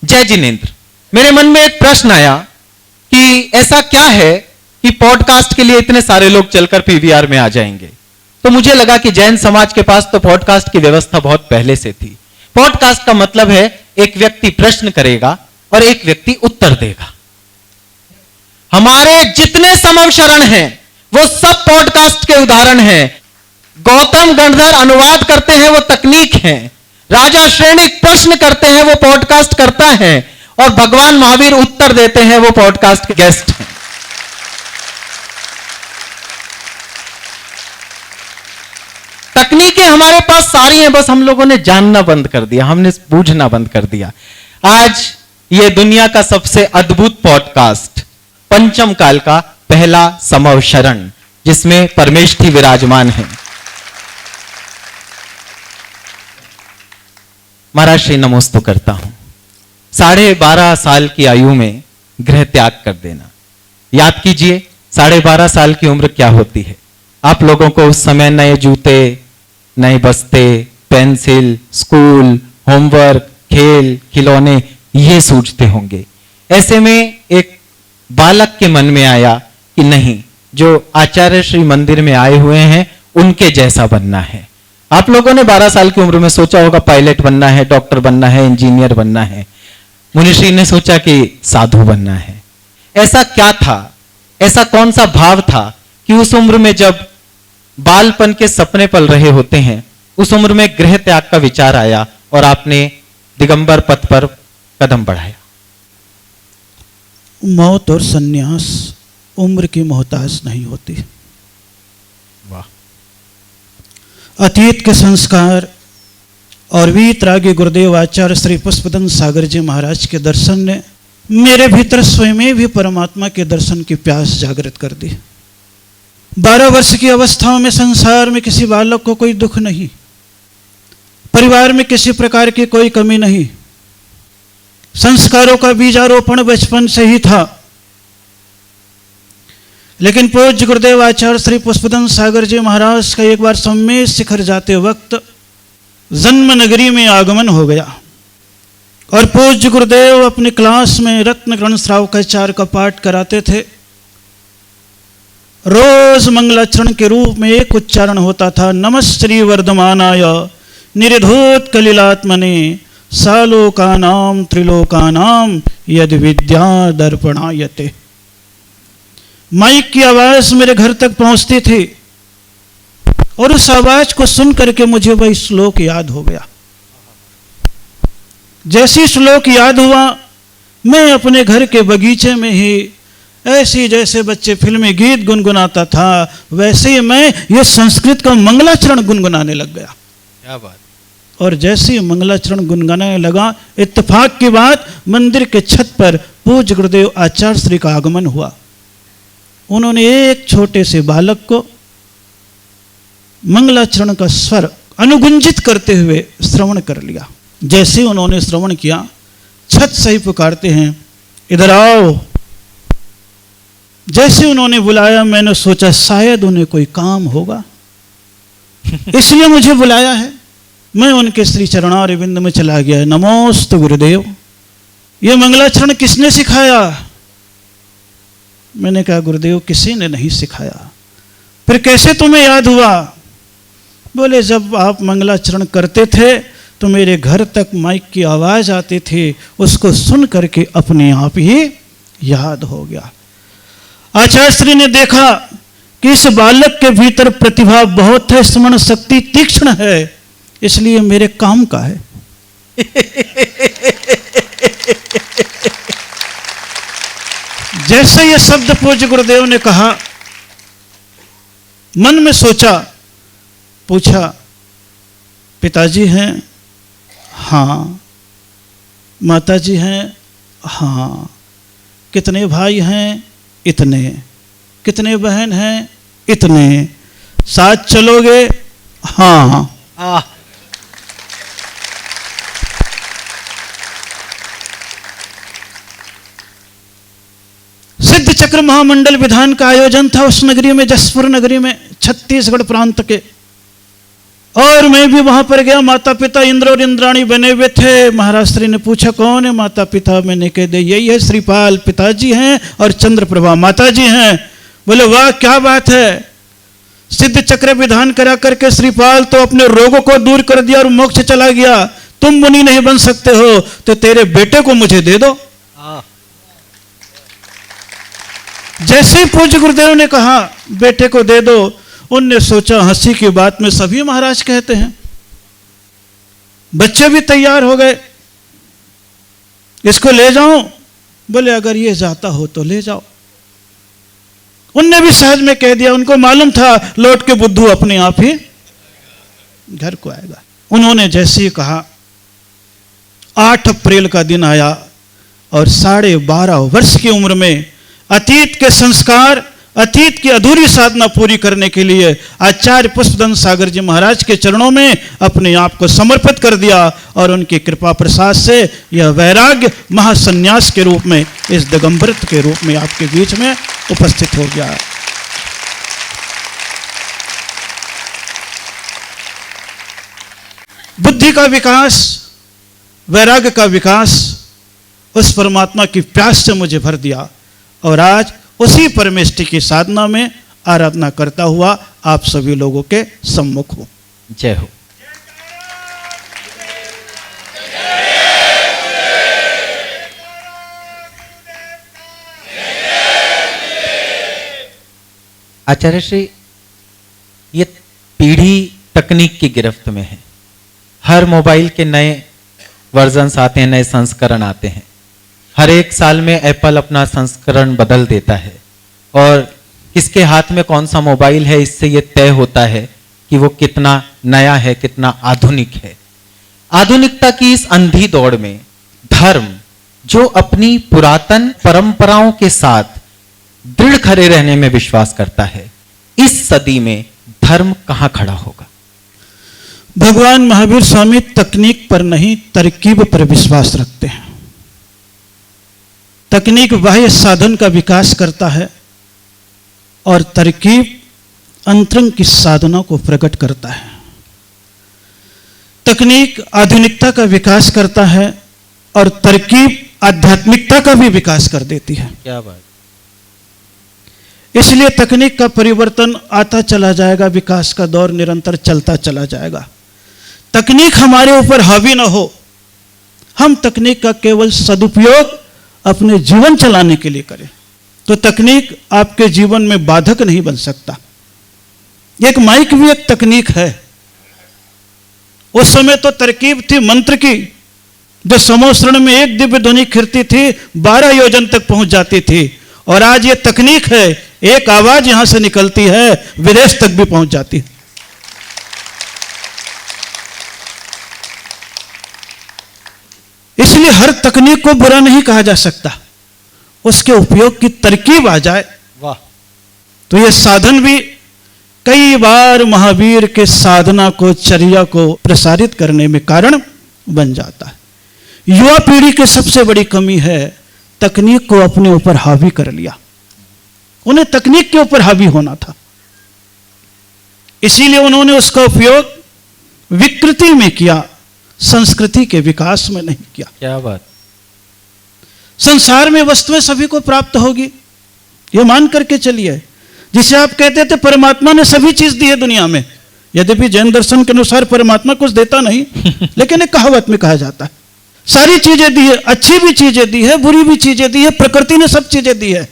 जय जिनेंद्र, मेरे मन में एक प्रश्न आया कि ऐसा क्या है कि पॉडकास्ट के लिए इतने सारे लोग चलकर पीवीआर में आ जाएंगे। तो मुझे लगा कि जैन समाज के पास तो पॉडकास्ट की व्यवस्था बहुत पहले से थी। पॉडकास्ट का मतलब है एक व्यक्ति प्रश्न करेगा और एक व्यक्ति उत्तर देगा। हमारे जितने समम शरण हैं वो सब पॉडकास्ट के उदाहरण हैं। गौतम गणधर अनुवाद करते हैं, वो तकनीक है। राजा श्रेणिक प्रश्न करते हैं, वो पॉडकास्ट करता है। और भगवान महावीर उत्तर देते हैं, वो पॉडकास्ट के गेस्ट हैं। तकनीकें हमारे पास सारी हैं, बस हम लोगों ने जानना बंद कर दिया, हमने बूझना बंद कर दिया। आज ये दुनिया का सबसे अद्भुत पॉडकास्ट, पंचम काल का पहला समव शरण, जिसमें परमेष्ठी विराजमान है। महाराज श्री नमोस्तु करता हूं। 12.5 साल की आयु में गृह त्याग कर देना, याद कीजिए 12.5 साल की उम्र क्या होती है। आप लोगों को उस समय नए जूते, नए बस्ते, पेंसिल, स्कूल, होमवर्क, खेल, खिलौने ये सूझते होंगे। ऐसे में एक बालक के मन में आया कि नहीं, जो आचार्य श्री मंदिर में आए हुए हैं उनके जैसा बनना है। आप लोगों ने 12 साल की उम्र में सोचा होगा पायलट बनना है, डॉक्टर बनना है, इंजीनियर बनना है। मुनिश्री ने सोचा कि साधु बनना है। ऐसा क्या था, ऐसा कौन सा भाव था कि उस उम्र में जब बालपन के सपने पल रहे होते हैं, उस उम्र में गृह त्याग का विचार आया और आपने दिगंबर पथ पर कदम बढ़ाया। मौत और सन्यास उम्र की मोहताज नहीं होती। वाह। अतीत के संस्कार और वीतरागी गुरुदेव आचार्य श्री पुष्पदन सागर जी महाराज के दर्शन ने मेरे भीतर स्वयं भी परमात्मा के दर्शन की प्यास जागृत कर दी। 12 वर्ष की अवस्था में संसार में किसी बालक को कोई दुख नहीं, परिवार में किसी प्रकार की कोई कमी नहीं। संस्कारों का बीजारोपण बचपन से ही था। लेकिन पूज्य गुरुदेव आचार्य श्री पुष्पदन सागर जी महाराज का एक बार सम्मेश शिखर जाते वक्त जन्म नगरी में आगमन हो गया और पूज्य गुरुदेव अपनी क्लास में रत्न ग्रंथ श्रावकाचार्य का पाठ कराते थे। रोज मंगलाचरण के रूप में एक उच्चारण होता था, नमश्री वर्धमानाय निरधोत कलिलात्मने सालोकानाम त्रिलोकानाम यदि विद्या दर्पणायते। माइक की आवाज मेरे घर तक पहुंचती थी और उस आवाज को सुन करके मुझे वही श्लोक याद हो गया। जैसी श्लोक याद हुआ, मैं अपने घर के बगीचे में ही ऐसी जैसे बच्चे फिल्मी गीत गुनगुनाता था, वैसे ही मैं ये संस्कृत का मंगलाचरण गुनगुनाने लग गया। क्या बात। और जैसे ही मंगलाचरण गुनगुनाने लगा, इत्तेफाक की बात, मंदिर के छत पर पूज्य गुरुदेव आचार्य श्री का आगमन हुआ। उन्होंने एक छोटे से बालक को मंगलाचरण का स्वर अनुगुंजित करते हुए श्रवण कर लिया। जैसे उन्होंने श्रवण किया, छत से ही पुकारते हैं, इधर आओ। जैसे उन्होंने बुलाया, मैंने सोचा शायद उन्हें कोई काम होगा इसलिए मुझे बुलाया है। मैं उनके श्री चरणारविंद में चला गया। नमोस्तु गुरुदेव, ये मंगलाचरण किसने सिखाया? मैंने कहा गुरुदेव किसी ने नहीं सिखाया। फिर कैसे तुम्हें याद हुआ? बोले जब आप मंगलाचरण करते थे तो मेरे घर तक माइक की आवाज आती थी, उसको सुन करके अपने आप ही याद हो गया। आचार्य श्री ने देखा कि इस बालक के भीतर प्रतिभा बहुत है, स्मरण शक्ति तीक्ष्ण है, इसलिए मेरे काम का है। जैसे ये शब्द पूज्य गुरुदेव ने कहा, मन में सोचा, पूछा पिताजी हैं? हाँ। माताजी हैं? हाँ। कितने भाई हैं? इतने। कितने बहन हैं? इतने। साथ चलोगे? हाँ। सिद्ध चक्र महामंडल विधान का आयोजन था उस नगरी में, जसपुर नगरी में, छत्तीसगढ़ प्रांत के। और मैं भी वहां पर गया। माता पिता इंद्र और इंद्राणी बने हुए थे। महाराज श्री ने पूछा कौन है माता पिता? मैंने कह दिया यही है, श्रीपाल पिताजी हैं और चंद्रप्रभा माताजी हैं। बोले वाह क्या बात है, सिद्ध चक्र विधान करा करके श्रीपाल तो अपने रोगों को दूर कर दिया और मोक्ष चला गया। तुम मुनि नहीं बन सकते हो तो तेरे बेटे को मुझे दे दो। जैसे ही पूज्य गुरुदेव ने कहा बेटे को दे दो, उनने सोचा हंसी की बात में सभी महाराज कहते हैं। बच्चे भी तैयार हो गए, इसको ले जाऊं? बोले अगर ये जाता हो तो ले जाओ। उनने भी सहज में कह दिया, उनको मालूम था लौट के बुद्धू अपने आप ही घर को आएगा। उन्होंने जैसे ही कहा 8 अप्रैल का दिन आया और 12.5 वर्ष की उम्र में अतीत के संस्कार, अतीत की अधूरी साधना पूरी करने के लिए आचार्य पुष्पदंत सागर जी महाराज के चरणों में अपने आप को समर्पित कर दिया और उनकी कृपा प्रसाद से यह वैराग्य महासन्यास के रूप में, इस दिगंबरत्व के रूप में आपके बीच में उपस्थित हो गया। बुद्धि का विकास, वैराग्य का विकास उस परमात्मा की प्यास से मुझे भर दिया और आज उसी परमेष्टि की साधना में आराधना करता हुआ आप सभी लोगों के सम्मुख हूं। जय हो। आचार्य श्री, ये पीढ़ी तकनीक की गिरफ्त में है। हर मोबाइल के नए वर्जन्स आते हैं, नए संस्करण आते हैं। हर एक साल में एप्पल अपना संस्करण बदल देता है और किसके हाथ में कौन सा मोबाइल है इससे ये तय होता है कि वो कितना नया है, कितना आधुनिक है। आधुनिकता की इस अंधी दौड़ में धर्म, जो अपनी पुरातन परंपराओं के साथ दृढ़ खड़े रहने में विश्वास करता है, इस सदी में धर्म कहां खड़ा होगा? भगवान महावीर स्वामी तकनीक पर नहीं, तरकीब पर विश्वास रखते हैं। तकनीक बाह्य साधन का विकास करता है और तरकीब अंतरंग की साधना को प्रकट करता है। तकनीक आधुनिकता का विकास करता है और तरकीब आध्यात्मिकता का भी विकास कर देती है। क्या बात। इसलिए तकनीक का परिवर्तन आता चला जाएगा, विकास का दौर निरंतर चलता चला जाएगा। तकनीक हमारे ऊपर हावी ना हो, हम तकनीक का केवल सदुपयोग अपने जीवन चलाने के लिए करें तो तकनीक आपके जीवन में बाधक नहीं बन सकता। एक माइक भी एक तकनीक है। उस समय तो तरकीब थी मंत्र की, जो समोसरण में एक दिव्य ध्वनि खिरती थी 12 योजन तक पहुंच जाती थी, और आज ये तकनीक है, एक आवाज यहां से निकलती है विदेश तक भी पहुंच जाती है। इसलिए हर तकनीक को बुरा नहीं कहा जा सकता, उसके उपयोग की तरकीब आ जाए वाह, तो यह साधन भी कई बार महावीर के साधना को, चर्या को प्रसारित करने में कारण बन जाता है। युवा पीढ़ी की सबसे बड़ी कमी है तकनीक को अपने ऊपर हावी कर लिया। उन्हें तकनीक के ऊपर हावी होना था, इसीलिए उन्होंने उसका उपयोग विकृति में किया, संस्कृति के विकास में नहीं किया। क्या बात। संसार में वस्तुएं सभी को प्राप्त होगी, ये मान करके चलिए। जिसे आप कहते थे परमात्मा ने सभी चीज दी है दुनिया में, यद्यपि जैन दर्शन के अनुसार परमात्मा कुछ देता नहीं लेकिन एक कहावत में कहा जाता है सारी चीजें दी है, अच्छी भी चीजें दी है, बुरी भी चीजें दी है, प्रकृति ने सब चीजें दी है।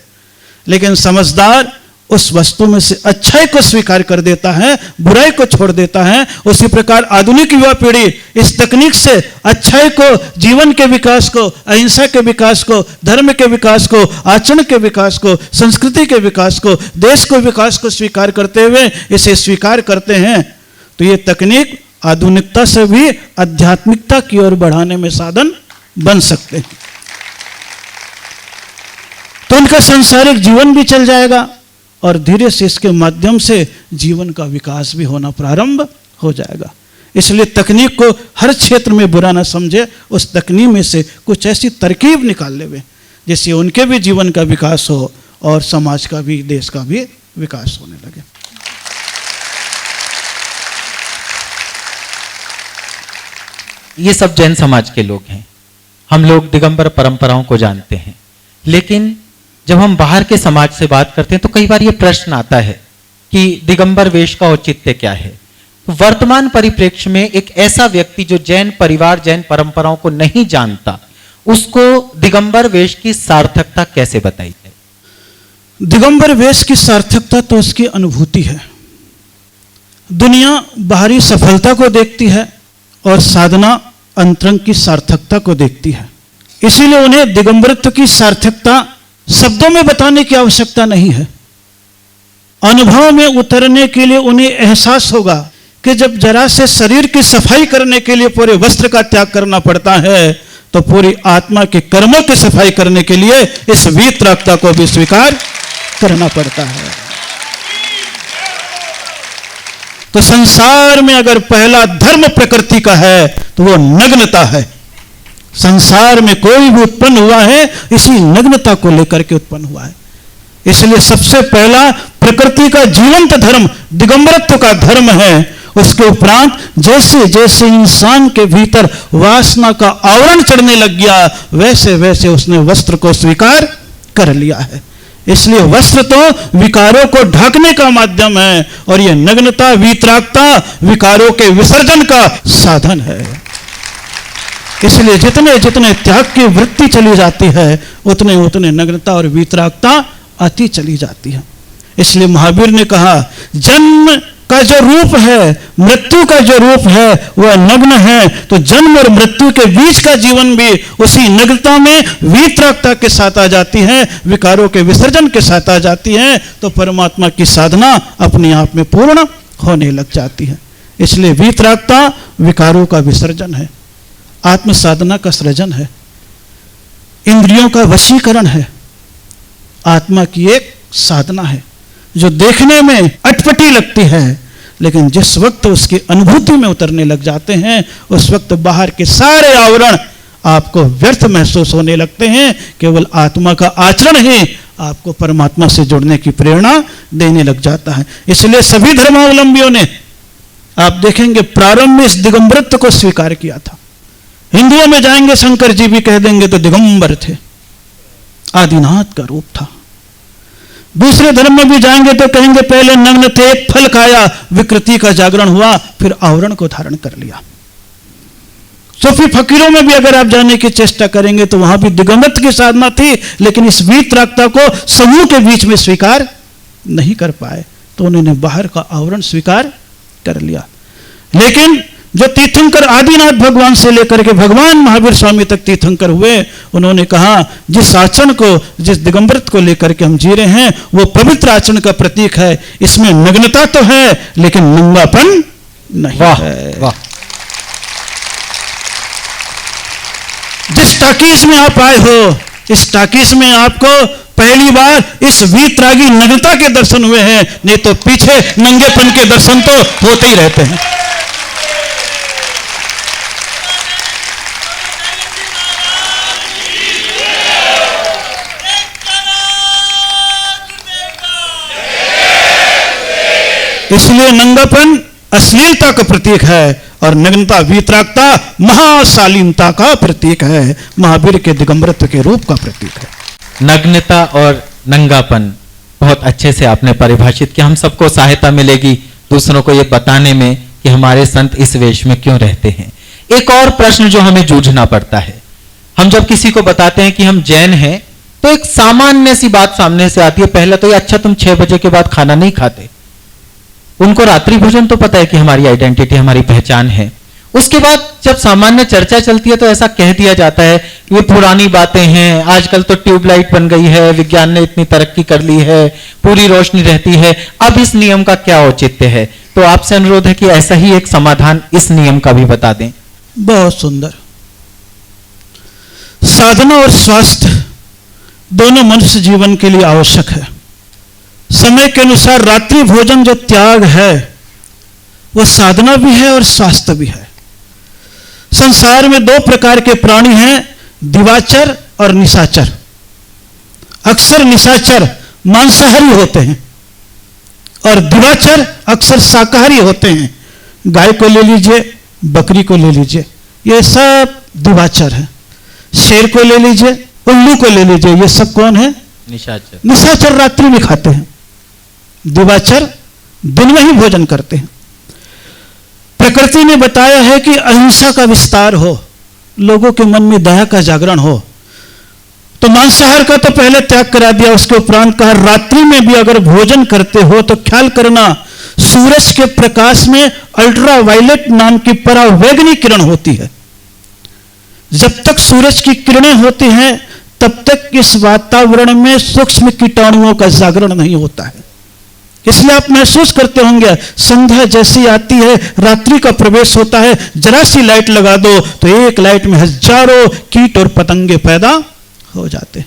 लेकिन समझदार उस वस्तु में से अच्छाई को स्वीकार कर देता है, बुराई को छोड़ देता है। उसी प्रकार आधुनिक युवा पीढ़ी इस तकनीक से अच्छाई को, जीवन के विकास को, अहिंसा के विकास को, धर्म के विकास को, आचरण के विकास को, संस्कृति के विकास को, देश को विकास को स्वीकार करते हुए इसे स्वीकार करते हैं, तो ये तकनीक आधुनिकता से भी आध्यात्मिकता की ओर बढ़ाने में साधन बन सकते हैं। तो उनका सांसारिक जीवन भी चल जाएगा और धीरे से इसके माध्यम से जीवन का विकास भी होना प्रारंभ हो जाएगा। इसलिए तकनीक को हर क्षेत्र में बुरा ना समझे, उस तकनीक में से कुछ ऐसी तरकीब निकाल लेवे जिससे उनके भी जीवन का विकास हो और समाज का भी, देश का भी विकास होने लगे। ये सब जैन समाज के लोग हैं, हम लोग दिगंबर परंपराओं को जानते हैं, लेकिन जब हम बाहर के समाज से बात करते हैं तो कई बार ये प्रश्न आता है कि दिगंबर वेश का औचित्य क्या है। तो वर्तमान परिप्रेक्ष्य में एक ऐसा व्यक्ति जो जैन परिवार, जैन परंपराओं को नहीं जानता, उसको दिगंबर वेश की सार्थकता कैसे बताई जाए? दिगंबर वेश की सार्थकता तो उसकी अनुभूति है। दुनिया बाहरी सफलता को देखती है और साधना अंतरंग की सार्थकता को देखती है, इसीलिए उन्हें दिगंबरत्व की सार्थकता शब्दों में बताने की आवश्यकता नहीं है। अनुभव में उतरने के लिए उन्हें एहसास होगा कि जब जरा से शरीर की सफाई करने के लिए पूरे वस्त्र का त्याग करना पड़ता है, तो पूरी आत्मा के कर्मों की सफाई करने के लिए इस वीतरागता को भी स्वीकार करना पड़ता है। तो संसार में अगर पहला धर्म प्रकृति का है तो वो नग्नता है। संसार में कोई भी उत्पन्न हुआ है इसी नग्नता को लेकर के उत्पन्न हुआ है। इसलिए सबसे पहला प्रकृति का जीवंत धर्म दिगंबरत्व का धर्म है। उसके उपरांत जैसे जैसे इंसान के भीतर वासना का आवरण चढ़ने लग गया, वैसे वैसे उसने वस्त्र को स्वीकार कर लिया है। इसलिए वस्त्र तो विकारों को ढकने का माध्यम है और यह नग्नता, वीतरागता विकारों के विसर्जन का साधन है। इसलिए जितने जितने त्याग की वृत्ति चली जाती है, उतने उतने नग्नता और वीतरागता आती चली जाती है। इसलिए महावीर ने कहा, जन्म का जो रूप है, मृत्यु का जो रूप है, वह नग्न है। तो जन्म और मृत्यु के बीच का जीवन भी उसी नग्नता में वीतरागता के साथ आ जाती है, विकारों के विसर्जन के साथ आ जाती है। तो परमात्मा की साधना अपने आप में पूर्ण होने लग जाती है। इसलिए वीतरागता विकारों का विसर्जन है, आत्म साधना का सृजन है, इंद्रियों का वशीकरण है, आत्मा की एक साधना है जो देखने में अटपटी लगती है, लेकिन जिस वक्त उसकी अनुभूति में उतरने लग जाते हैं, उस वक्त बाहर के सारे आवरण आपको व्यर्थ महसूस होने लगते हैं। केवल आत्मा का आचरण ही आपको परमात्मा से जुड़ने की प्रेरणा देने लग जाता है। इसलिए सभी धर्मावलंबियों ने, आप देखेंगे, प्रारंभ में इस दिगंबरत्व को स्वीकार किया था। हिंदुओं में जाएंगे, शंकर जी भी कह देंगे तो दिगंबर थे, आदिनाथ का रूप था। दूसरे धर्म में भी जाएंगे तो कहेंगे पहले नग्न थे, एक फल खाया, विकृति का जागरण हुआ, फिर आवरण को धारण कर लिया। सूफी फकीरों में भी अगर आप जाने की चेष्टा करेंगे तो वहां भी दिगंबरत्व की साधना थी, लेकिन इस वीतरागता को समूह के बीच में स्वीकार नहीं कर पाए, तो उन्होंने बाहर का आवरण स्वीकार कर लिया। लेकिन जो तीर्थंकर आदिनाथ भगवान से लेकर के भगवान महावीर स्वामी तक तीर्थंकर हुए, उन्होंने कहा जिस आचरण को, जिस दिगंबरत्व को लेकर के हम जी रहे हैं, वो पवित्र आचरण का प्रतीक है। इसमें नग्नता तो है लेकिन नंगापन नहीं है। वाह। जिस टाकीज में आप आए हो, इस टाकीज में आपको पहली बार इस वीतरागी नग्नता के दर्शन हुए हैं, नहीं तो पीछे नंगेपन के दर्शन तो होते ही रहते हैं। इसलिए नंगापन अश्लीलता का प्रतीक है और नग्नता, वीतरागता महाशालीनता का प्रतीक है, महावीर के दिगंबरत्व के रूप का प्रतीक है। नग्नता और नंगापन बहुत अच्छे से आपने परिभाषित किया। हम सबको सहायता मिलेगी दूसरों को ये बताने में कि हमारे संत इस वेश में क्यों रहते हैं। एक और प्रश्न जो हमें जूझना पड़ता है, हम जब किसी को बताते हैं कि हम जैन हैं, तो एक सामान्य सी बात सामने से आती है। पहले तो ये, अच्छा तुम 6 बजे के बाद खाना नहीं खाते। उनको रात्रि भोजन तो पता है कि हमारी आइडेंटिटी, हमारी पहचान है। उसके बाद जब सामान्य चर्चा चलती है तो ऐसा कह दिया जाता है ये पुरानी बातें हैं, आजकल तो ट्यूबलाइट बन गई है, विज्ञान ने इतनी तरक्की कर ली है, पूरी रोशनी रहती है, अब इस नियम का क्या औचित्य है। तो आपसे अनुरोध है कि ऐसा ही एक समाधान इस नियम का भी बता दें। बहुत सुंदर। साधना और स्वास्थ्य दोनों मनुष्य जीवन के लिए आवश्यक है। समय के अनुसार रात्रि भोजन जो त्याग है, वह साधना भी है और स्वास्थ्य भी है। संसार में 2 प्रकार के प्राणी हैं, दिवाचर और निशाचर। अक्सर निशाचर मांसाहारी होते हैं और दिवाचर अक्सर शाकाहारी होते हैं। गाय को ले लीजिए, बकरी को ले लीजिए, ये सब दिवाचर है। शेर को ले लीजिए, उल्लू को ले लीजिए, ये सब कौन है? निशाचर। निशाचर रात्रि में खाते हैं, दिवाचर दिन में ही भोजन करते हैं। प्रकृति ने बताया है कि अहिंसा का विस्तार हो, लोगों के मन में दया का जागरण हो, तो मांसाहार का तो पहले त्याग करा दिया, उसके उपरांत कहा रात्रि में भी अगर भोजन करते हो तो ख्याल करना सूरज के प्रकाश में अल्ट्रावायलेट नाम की परावैगनी किरण होती है। जब तक सूरज की किरणें होती हैं तब तक इस वातावरण में सूक्ष्म कीटाणुओं का जागरण नहीं होता है। इसलिए आप महसूस करते होंगे संध्या जैसी आती है, रात्रि का प्रवेश होता है, जरा सी लाइट लगा दो तो एक लाइट में हजारों कीट और पतंगे पैदा हो जाते हैं,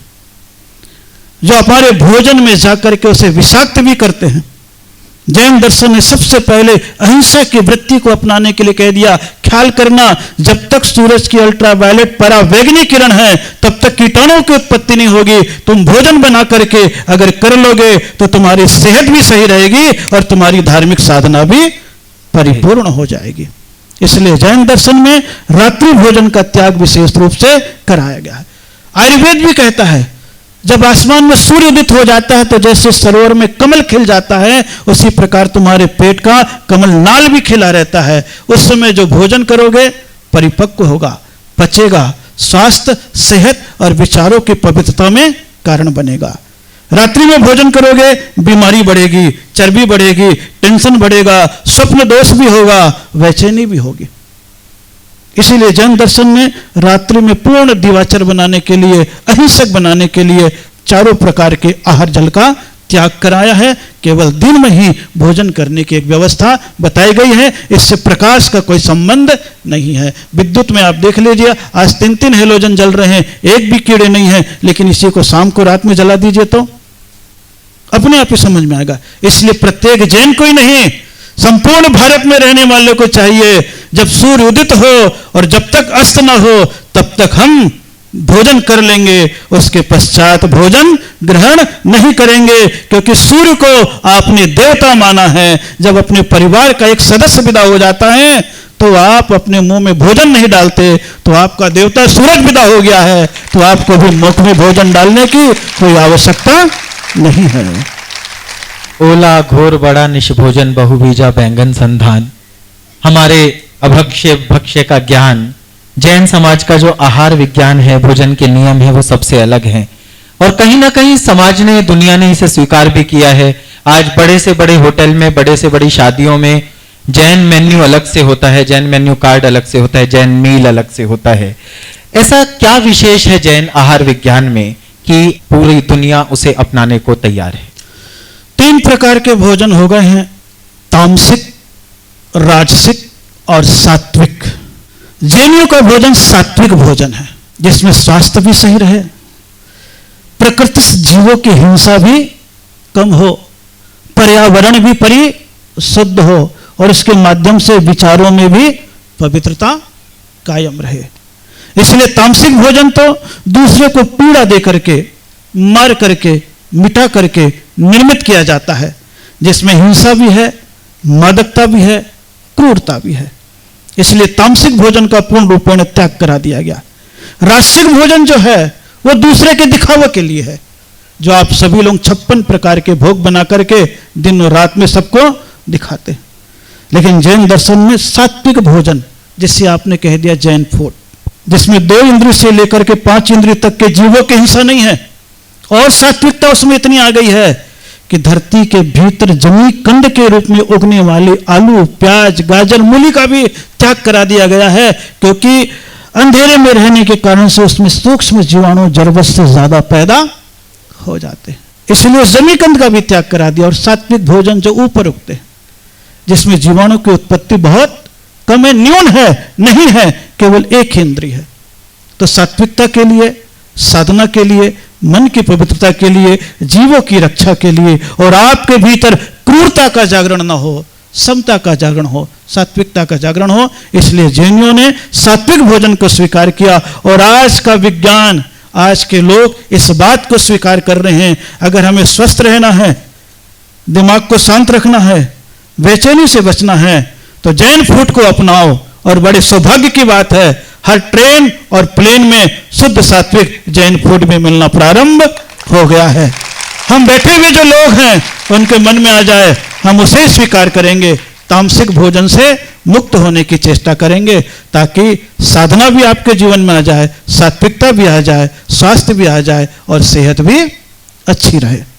जो हमारे भोजन में जाकर के उसे विषाक्त भी करते हैं। जैन दर्शन ने सबसे पहले अहिंसा की वृत्ति को अपनाने के लिए कह दिया, ख्याल करना जब तक सूरज की अल्ट्रावायलेट परावैगनी किरण है तब तक कीटाणुओं की उत्पत्ति नहीं होगी। तुम भोजन बना करके अगर कर लोगे तो तुम्हारी सेहत भी सही रहेगी और तुम्हारी धार्मिक साधना भी परिपूर्ण हो जाएगी। इसलिए जैन दर्शन में रात्रि भोजन का त्याग विशेष रूप से कराया गया है। आयुर्वेद भी कहता है जब आसमान में सूर्य उदित हो जाता है तो जैसे सरोवर में कमल खिल जाता है उसी प्रकार तुम्हारे पेट का कमल नाल भी खिला रहता है। उस समय जो भोजन करोगे परिपक्व होगा, पचेगा, स्वास्थ्य, सेहत और विचारों की पवित्रता में कारण बनेगा। रात्रि में भोजन करोगे बीमारी बढ़ेगी, चर्बी बढ़ेगी, टेंशन बढ़ेगा, स्वप्न दोष भी होगा, बेचैनी भी होगी। इसीलिए जैन दर्शन में रात्रि में पूर्ण दिवाचर बनाने के लिए, अहिंसक बनाने के लिए चारों प्रकार के आहार जल का त्याग कराया है। केवल दिन में ही भोजन करने की एक व्यवस्था बताई गई है, इससे प्रकाश का कोई संबंध नहीं है। विद्युत में आप देख लीजिए आज 3-3 हेलोजन जल रहे हैं, एक भी कीड़े नहीं है, लेकिन इसी को शाम को रात में जला दीजिए तो अपने आप ही समझ में आएगा। इसलिए प्रत्येक जैन को ही नहीं, संपूर्ण भारत में रहने वालों को चाहिए जब सूर्य उदित हो और जब तक अस्त न हो तब तक हम भोजन कर लेंगे, उसके पश्चात भोजन ग्रहण नहीं करेंगे, क्योंकि सूर्य को आपने देवता माना है। जब अपने परिवार का एक सदस्य विदा हो जाता है तो आप अपने मुंह में भोजन नहीं डालते, तो आपका देवता सूरज विदा हो गया है, तो आपको भी मुख में भोजन डालने की कोई आवश्यकता नहीं है। ओला घोर बड़ा निष्भोजन बहुबीजा बैंगन संधान। हमारे अभक्ष्य भक्ष्य का ज्ञान, जैन समाज का जो आहार विज्ञान है, भोजन के नियम है, वो सबसे अलग है और कहीं ना कहीं समाज ने, दुनिया ने इसे स्वीकार भी किया है। आज बड़े से बड़े होटल में, बड़े से बड़ी शादियों में जैन मेन्यू अलग से होता है, जैन मेन्यू कार्ड अलग से होता है, जैन मील अलग से होता है। ऐसा क्या विशेष है जैन आहार विज्ञान में कि पूरी दुनिया उसे अपनाने को तैयार है? 3 प्रकार के भोजन हो गए हैं, तामसिक, राजसिक और सात्विक। जैनियों का भोजन सात्विक भोजन है, जिसमें स्वास्थ्य भी सही रहे, प्रकृति से जीवों की हिंसा भी कम हो, पर्यावरण भी परिशुद्ध हो और इसके माध्यम से विचारों में भी पवित्रता कायम रहे। इसलिए तामसिक भोजन तो दूसरे को पीड़ा दे करके, मार करके, मिटा करके निर्मित किया जाता है, जिसमें हिंसा भी है, मादकता भी है, क्रूरता भी है। इसलिए तामसिक भोजन का पूर्ण रूपेण त्याग करा दिया गया। राजसिक भोजन जो है वो दूसरे के दिखावे के लिए है, जो आप सभी लोग 56 प्रकार के भोग बना करके दिन और रात में सबको दिखाते। लेकिन जैन दर्शन में सात्विक भोजन, जिसे आपने कह दिया जैन फूड, जिसमें 2 इंद्रिय से लेकर के 5 इंद्रिय तक के जीवों की हिंसा नहीं है, और सात्विकता उसमें इतनी आ गई है कि धरती के भीतर जमी कंद के रूप में उगने वाले आलू, प्याज, गाजर, मूली का भी त्याग करा दिया गया है, क्योंकि अंधेरे में रहने के कारण से उसमें सूक्ष्म जीवाणु जरूरत से ज्यादा पैदा हो जाते हैं। इसलिए जमी कंद का भी त्याग करा दिया। और सात्विक भोजन जो ऊपर उगते हैं, जिसमें जीवाणु की उत्पत्ति बहुत कम है, न्यून है, नहीं है, केवल एक इंद्रिय है। तो सात्विकता के लिए, साधना के लिए, मन की पवित्रता के लिए, जीवों की रक्षा के लिए, और आपके भीतर क्रूरता का जागरण न हो, समता का जागरण हो, सात्विकता का जागरण हो, इसलिए जैनियों ने सात्विक भोजन को स्वीकार किया। और आज का विज्ञान, आज के लोग इस बात को स्वीकार कर रहे हैं, अगर हमें स्वस्थ रहना है, दिमाग को शांत रखना है, बेचैनी से बचना है, तो जैन फूड को अपनाओ। और बड़े सौभाग्य की बात है, हर ट्रेन और प्लेन में शुद्ध सात्विक जैन फूड भी मिलना प्रारंभ हो गया है। हम बैठे हुए जो लोग हैं उनके मन में आ जाए, हम उसे स्वीकार करेंगे, तामसिक भोजन से मुक्त होने की चेष्टा करेंगे, ताकि साधना भी आपके जीवन में आ जाए, सात्विकता भी आ जाए, स्वास्थ्य भी आ जाए और सेहत भी अच्छी रहे।